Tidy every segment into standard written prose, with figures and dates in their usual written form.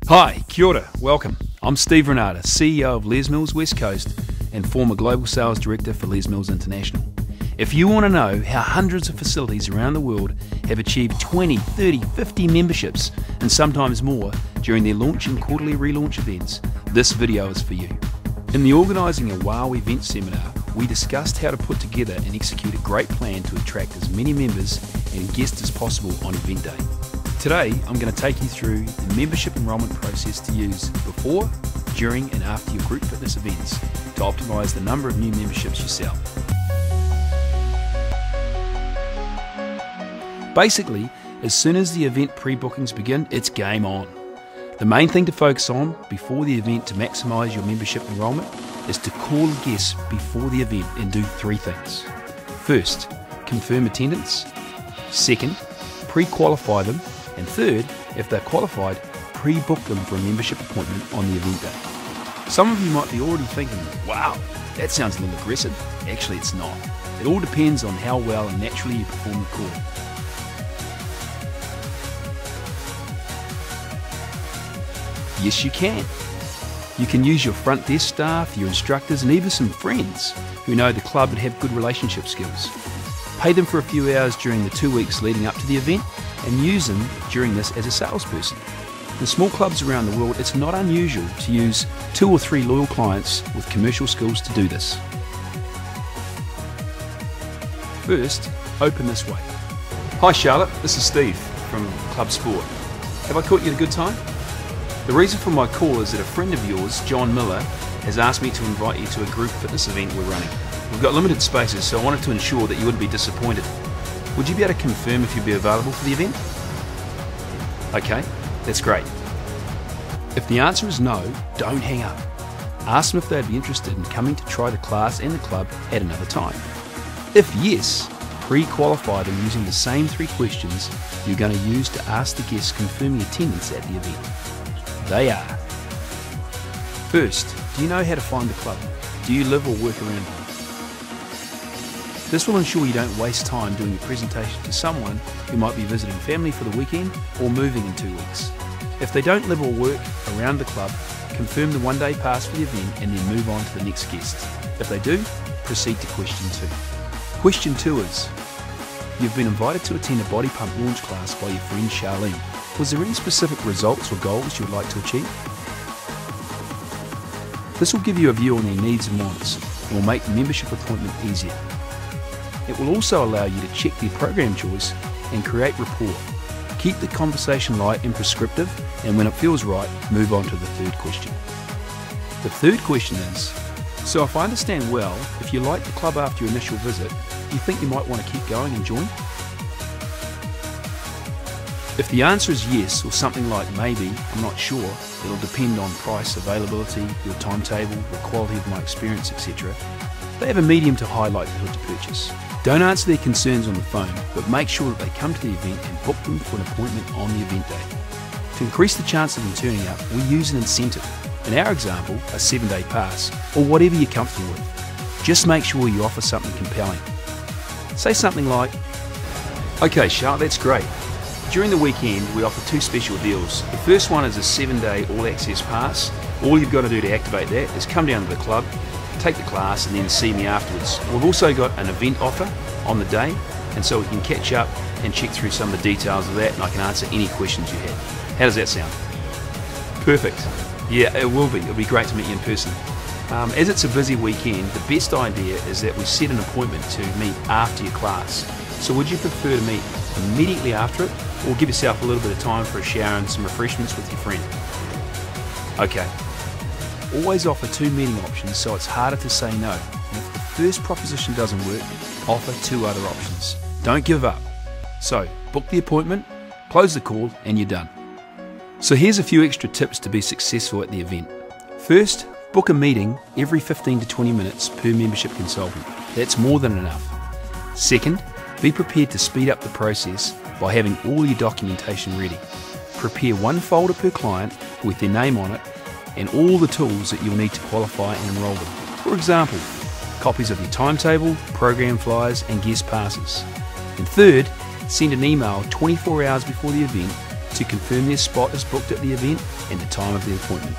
Hi, kia ora, welcome. I'm Steve Renata, CEO of Les Mills West Coast and former Global Sales Director for Les Mills International. If you want to know how hundreds of facilities around the world have achieved 20, 30, 50 memberships and sometimes more during their launch and quarterly relaunch events, this video is for you. In the Organising a Wow event seminar, we discussed how to put together and execute a great plan to attract as many members and guests as possible on event day. Today, I'm going to take you through the membership enrolment process to use before, during and after your group fitness events to optimise the number of new memberships you sell. Basically, as soon as the event pre-bookings begin, it's game on. The main thing to focus on before the event to maximise your membership enrolment is to call guests before the event and do three things. First, confirm attendance. Second, pre-qualify them. And third, if they're qualified, pre-book them for a membership appointment on the event day. Some of you might be already thinking, wow, that sounds a little aggressive. Actually, it's not. It all depends on how well and naturally you perform the call. Yes, you can. You can use your front desk staff, your instructors, and even some friends who know the club and have good relationship skills. Pay them for a few hours during the 2 weeks leading up to the event and use them during this as a salesperson. In small clubs around the world, it's not unusual to use 2 or 3 loyal clients with commercial skills to do this. First, open this way. Hi Charlotte, this is Steve from Club Sport. Have I caught you at a good time? The reason for my call is that a friend of yours, John Miller, has asked me to invite you to a group fitness event we're running. We've got limited spaces, so I wanted to ensure that you wouldn't be disappointed. Would you be able to confirm if you'd be available for the event? Okay, that's great. If the answer is no, don't hang up. Ask them if they'd be interested in coming to try the class and the club at another time. If yes, pre-qualify them using the same 3 questions you're going to use to ask the guests confirming attendance at the event. They are: first, do you know how to find the club? Do you live or work around here? This will ensure you don't waste time doing a presentation to someone who might be visiting family for the weekend or moving in 2 weeks. If they don't live or work around the club, confirm the 1-day pass for the event and then move on to the next guest. If they do, proceed to question 2. Question 2 is: you've been invited to attend a body pump launch class by your friend Charlene. Was there any specific results or goals you would like to achieve? This will give you a view on their needs and wants and will make the membership appointment easier. It will also allow you to check their program choice and create rapport. Keep the conversation light and prescriptive, and when it feels right, move on to the third question. The third question is: so if I understand well, if you like the club after your initial visit, you think you might want to keep going and join? If the answer is yes, or something like maybe, I'm not sure, it'll depend on price, availability, your timetable, the quality of my experience, etc., they have a medium to high likelihood to purchase. Don't answer their concerns on the phone, but make sure that they come to the event and book them for an appointment on the event day. To increase the chance of them turning up, we use an incentive. In our example, a 7-day pass, or whatever you're comfortable with. Just make sure you offer something compelling. Say something like, okay Charlotte, that's great. During the weekend, we offer 2 special deals. The first one is a 7-day all-access pass. All you've got to do to activate that is come down to the club, take the class, and then see me afterwards. We've also got an event offer on the day, and so we can catch up and check through some of the details of that, and I can answer any questions you have. How does that sound? Perfect. Yeah, it will be. It'll be great to meet you in person. As it's a busy weekend, the best idea is that we set an appointment to meet after your class. So would you prefer to meet immediately after it, or give yourself a little bit of time for a shower and some refreshments with your friend? Okay. Always offer 2 meeting options so it's harder to say no. And if the first proposition doesn't work, offer 2 other options. Don't give up. So, book the appointment, close the call, and you're done. So here's a few extra tips to be successful at the event. First, book a meeting every 15 to 20 minutes per membership consultant. That's more than enough. Second, be prepared to speed up the process by having all your documentation ready. Prepare 1 folder per client with their name on it and all the tools that you'll need to qualify and enrol them. For example, copies of your timetable, program flyers and guest passes. And third, send an email 24 hours before the event to confirm their spot is booked at the event and the time of the appointment.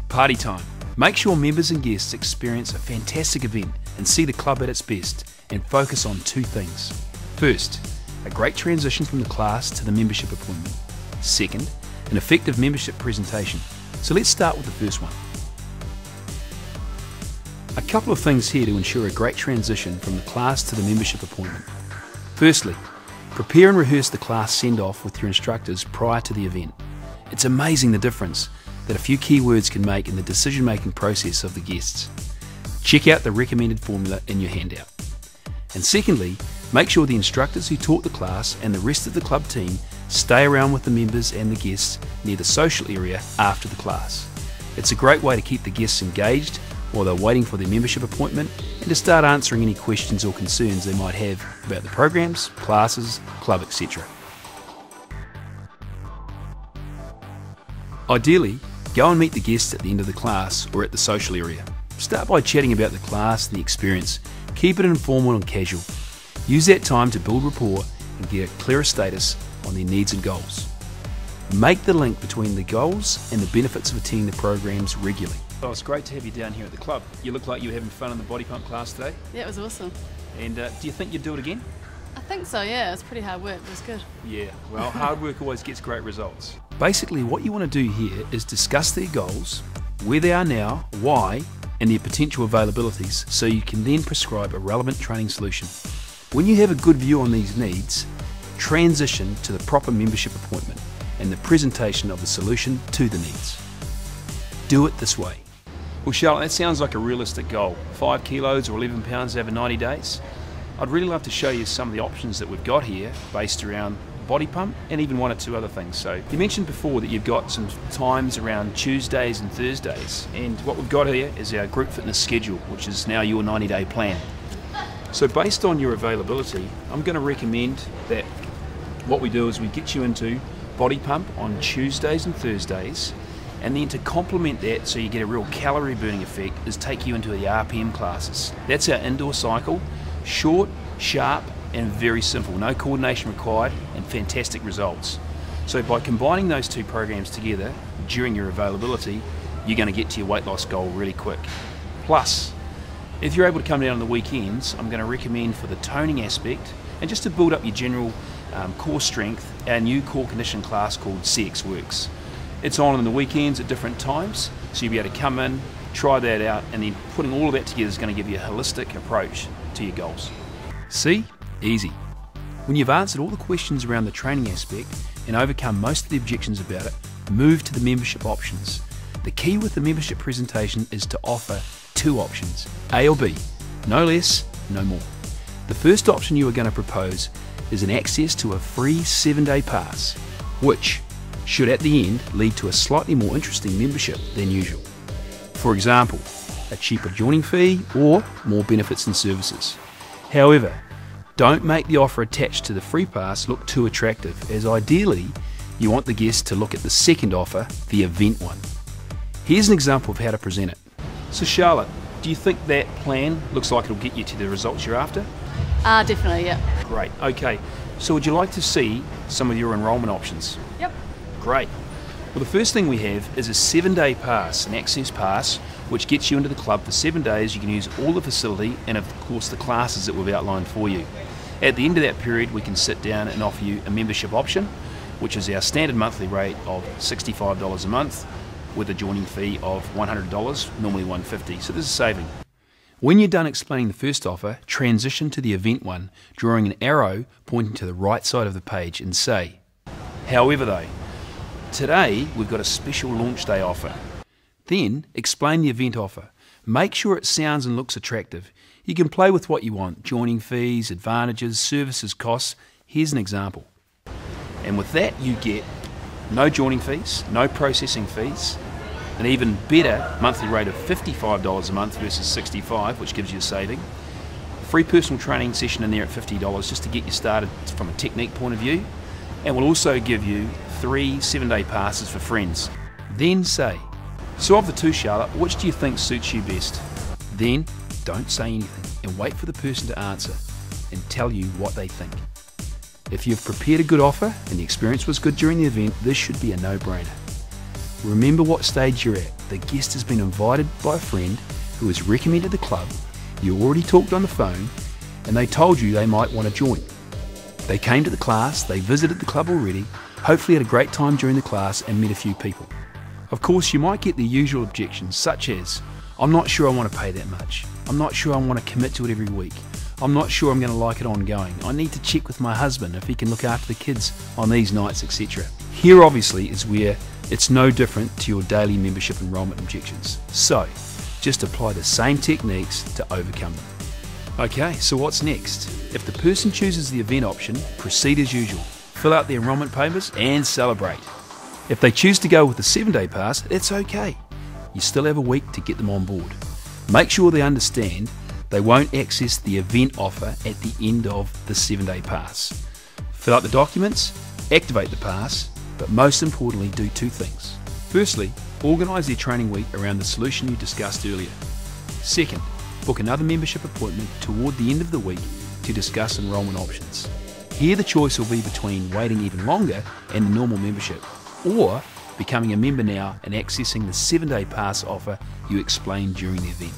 Party time. Make sure members and guests experience a fantastic event and see the club at its best, and focus on two things. First, a great transition from the class to the membership appointment. Second, an effective membership presentation. So let's start with the first one. A couple of things here to ensure a great transition from the class to the membership appointment. Firstly, prepare and rehearse the class send-off with your instructors prior to the event. It's amazing the difference that a few keywords can make in the decision-making process of the guests. Check out the recommended formula in your handout. And secondly, make sure the instructors who taught the class and the rest of the club team stay around with the members and the guests near the social area after the class. It's a great way to keep the guests engaged while they're waiting for their membership appointment, and to start answering any questions or concerns they might have about the programs, classes, club, etc. Ideally, go and meet the guests at the end of the class or at the social area. Start by chatting about the class and the experience. Keep it informal and casual. Use that time to build rapport and get a clearer status on their needs and goals. Make the link between the goals and the benefits of attending the programs regularly. Well, it's great to have you down here at the club. You look like you were having fun in the body pump class today. Yeah, it was awesome. And do you think you'd do it again? I think so, yeah. It's pretty hard work, but it's good. Yeah, well, hard work always gets great results. Basically, what you want to do here is discuss their goals, where they are now, why, and their potential availabilities, so you can then prescribe a relevant training solution. When you have a good view on these needs, transition to the proper membership appointment and the presentation of the solution to the needs. Do it this way. Well, Charlotte, that sounds like a realistic goal. 5 kilos or 11 pounds over 90 days. I'd really love to show you some of the options that we've got here based around body pump and even one or two other things. So you mentioned before that you've got some times around Tuesdays and Thursdays, and what we've got here is our group fitness schedule, which is now your 90-day plan. So based on your availability, I'm going to recommend that what we do is we get you into body pump on Tuesdays and Thursdays, and then to complement that so you get a real calorie burning effect is take you into the RPM classes. That's our indoor cycle, short, sharp and very simple, no coordination required and fantastic results. So by combining those two programs together during your availability, you're going to get to your weight loss goal really quick. Plus, if you're able to come down on the weekends, I'm going to recommend for the toning aspect and just to build up your general core strength, our new core conditioning class called CX Works. It's on the weekends at different times, so you'll be able to come in, try that out, and then putting all of that together is going to give you a holistic approach to your goals. See? Easy. When you've answered all the questions around the training aspect and overcome most of the objections about it, move to the membership options. The key with the membership presentation is to offer two options, A or B, no less, no more. The first option you are going to propose is an access to a free 7-day pass, which should at the end lead to a slightly more interesting membership than usual. For example, a cheaper joining fee or more benefits and services. However, don't make the offer attached to the free pass look too attractive, as ideally you want the guests to look at the second offer, the event one. Here's an example of how to present it. So Charlotte, do you think that plan looks like it'll get you to the results you're after? Definitely, yeah. Great, okay. So would you like to see some of your enrolment options? Yep. Great. Well, the first thing we have is a 7-day pass, an access pass, which gets you into the club for 7 days. You can use all the facility and of course the classes that we've outlined for you. At the end of that period, we can sit down and offer you a membership option, which is our standard monthly rate of $65 a month with a joining fee of $100, normally $150. So this is saving. When you're done explaining the first offer, transition to the event one, drawing an arrow pointing to the right side of the page and say, however though, today we've got a special launch day offer. Then explain the event offer. Make sure it sounds and looks attractive. You can play with what you want, joining fees, advantages, services, costs. Here's an example. And with that you get no joining fees, no processing fees, an even better monthly rate of $55 a month versus $65, which gives you a saving. Free personal training session in there at $50 just to get you started from a technique point of view. And we'll also give you 3 7-day passes for friends. Then say, so of the two, Charlotte, which do you think suits you best? Then don't say anything and wait for the person to answer. and tell you what they think. If you've prepared a good offer and the experience was good during the event, this should be a no-brainer. Remember what stage you're at. The guest has been invited by a friend who has recommended the club, you already talked on the phone, and they told you they might want to join. They came to the class, they visited the club already, hopefully had a great time during the class and met a few people. Of course, you might get the usual objections such as, I'm not sure I want to pay that much. I'm not sure I want to commit to it every week. I'm not sure I'm going to like it ongoing. I need to check with my husband if he can look after the kids on these nights, etc. Here obviously is where it's no different to your daily membership enrolment objections. So, just apply the same techniques to overcome them. Okay, so what's next? If the person chooses the event option, proceed as usual. Fill out the enrolment papers and celebrate. If they choose to go with the 7-day pass, it's okay. You still have a week to get them on board. Make sure they understand they won't access the event offer at the end of the 7-day pass. Fill out the documents, activate the pass, but most importantly do 2 things. Firstly, organise their training week around the solution you discussed earlier. Second, book another membership appointment toward the end of the week to discuss enrolment options. Here the choice will be between waiting even longer and the normal membership, or becoming a member now and accessing the 7-day pass offer you explained during the event.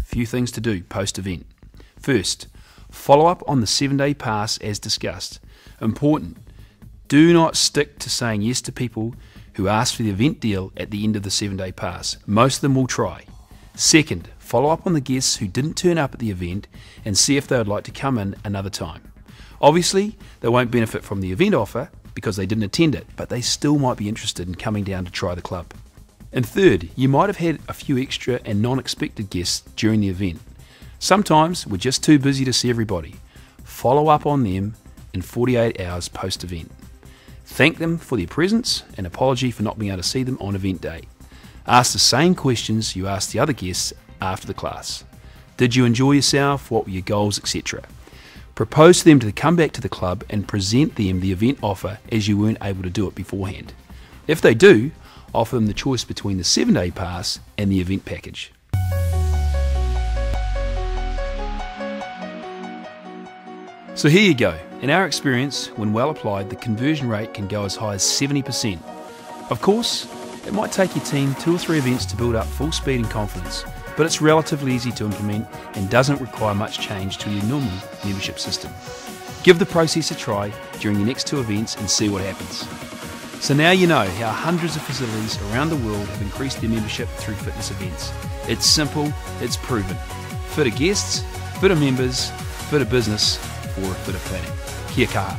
Few things to do post-event. First, follow up on the 7-day pass as discussed. Important, do not stick to saying yes to people who ask for the event deal at the end of the 7-day pass. Most of them will try. Second, follow up on the guests who didn't turn up at the event and see if they would like to come in another time. Obviously, they won't benefit from the event offer because they didn't attend it, but they still might be interested in coming down to try the club. And third, you might have had a few extra and non-expected guests during the event. Sometimes we're just too busy to see everybody. Follow up on them in 48 hours post-event. Thank them for their presence and apology for not being able to see them on event day. Ask the same questions you asked the other guests after the class. Did you enjoy yourself? What were your goals, etc.? Propose to them to come back to the club and present them the event offer as you weren't able to do it beforehand. If they do, offer them the choice between the 7-day pass and the event package. So here you go. In our experience, when well applied, the conversion rate can go as high as 70%. Of course, it might take your team 2 or 3 events to build up full speed and confidence, but it's relatively easy to implement and doesn't require much change to your normal membership system. Give the process a try during your next 2 events and see what happens. So now you know how hundreds of facilities around the world have increased their membership through fitness events. It's simple, it's proven. Fitter guests, fitter members, fitter business, for a fitter planet. Kia kaha.